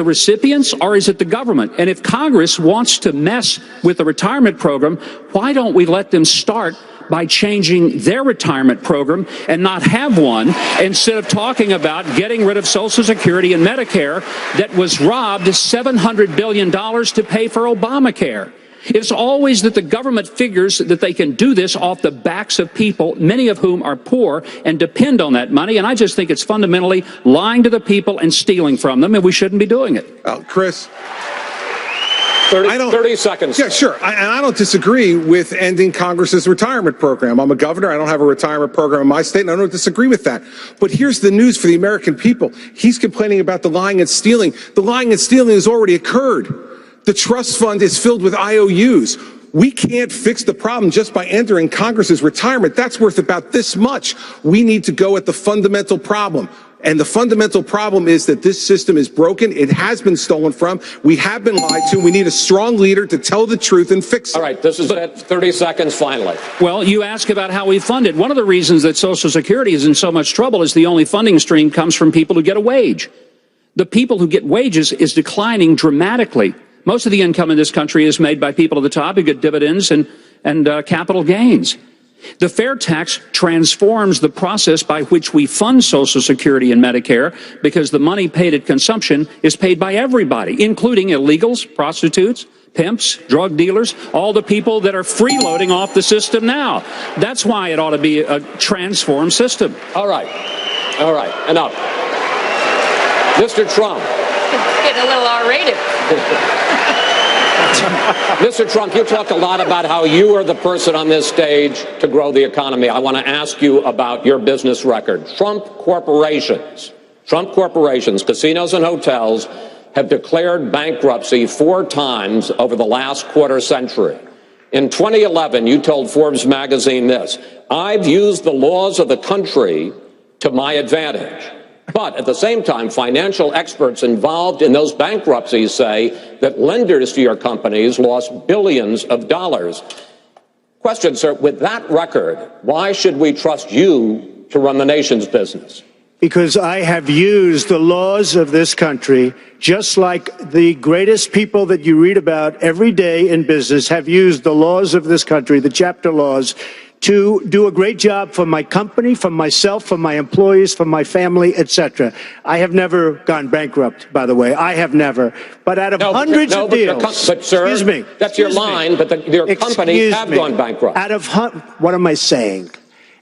the recipients or is it the government? And if Congress wants to mess with the retirement program, why don't we let them start by changing their retirement program and not have one, instead of talking about getting rid of Social Security and Medicare that was robbed $700 billion to pay for Obamacare. It's always that the government figures that they can do this off the backs of people, many of whom are poor and depend on that money. And I just think it's fundamentally lying to the people and stealing from them, and we shouldn't be doing it. Chris. 30 seconds. Yeah, sure. And I don't disagree with ending Congress's retirement program. I'm a governor. I don't have a retirement program in my state, and I don't disagree with that. But here's the news for the American people. He's complaining about the lying and stealing. The lying and stealing has already occurred. The trust fund is filled with IOUs. We can't fix the problem just by entering Congress's retirement. That's worth about this much. We need to go at the fundamental problem. And the fundamental problem is that this system is broken. It has been stolen from. We have been lied to. We need a strong leader to tell the truth and fix it. All right, this is it. 30 seconds finally. Well, you ask about how we fund it. One of the reasons that Social Security is in so much trouble is the only funding stream comes from people who get a wage. The people who get wages is declining dramatically. Most of the income in this country is made by people at the top who get dividends and capital gains. The fair tax transforms the process by which we fund Social Security and Medicare, because the money paid at consumption is paid by everybody, including illegals, prostitutes, pimps, drug dealers, all the people that are freeloading off the system now. That's why it ought to be a transformed system. All right, enough. Mr. Trump. It's getting a little R-rated. Mr. Trump, you talked a lot about how you are the person on this stage to grow the economy. I want to ask you about your business record. Trump corporations, casinos and hotels have declared bankruptcy 4 times over the last quarter century. In 2011, you told Forbes magazine this: "I've used the laws of the country to my advantage." But at the same time, financial experts involved in those bankruptcies say that lenders to your companies lost billions of dollars. Question, sir, with that record, why should we trust you to run the nation's business? Because I have used the laws of this country, just like the greatest people that you read about every day in business have used the laws of this country, the chapter laws, to do a great job for my company, for myself, for my employees, for my family, etc. I have never gone bankrupt, by the way. I have never. But out of hundreds of deals, but sir, excuse me, that's your line, but your companies have gone bankrupt. What am I saying?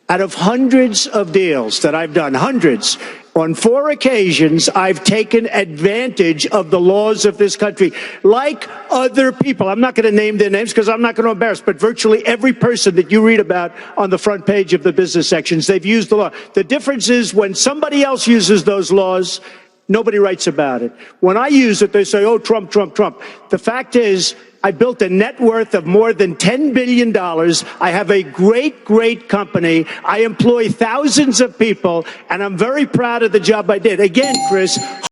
Out of hundreds of deals that I've done, hundreds, on 4 occasions, I've taken advantage of the laws of this country, like other people. I'm not going to name their names because I'm not going to embarrass, but virtually every person that you read about on the front page of the business sections, they've used the law. The difference is when somebody else uses those laws, nobody writes about it. When I use it, they say, oh, Trump, Trump, Trump. The fact is, I built a net worth of more than $10 billion. I have a great, great company. I employ thousands of people, and I'm very proud of the job I did. Again, Chris,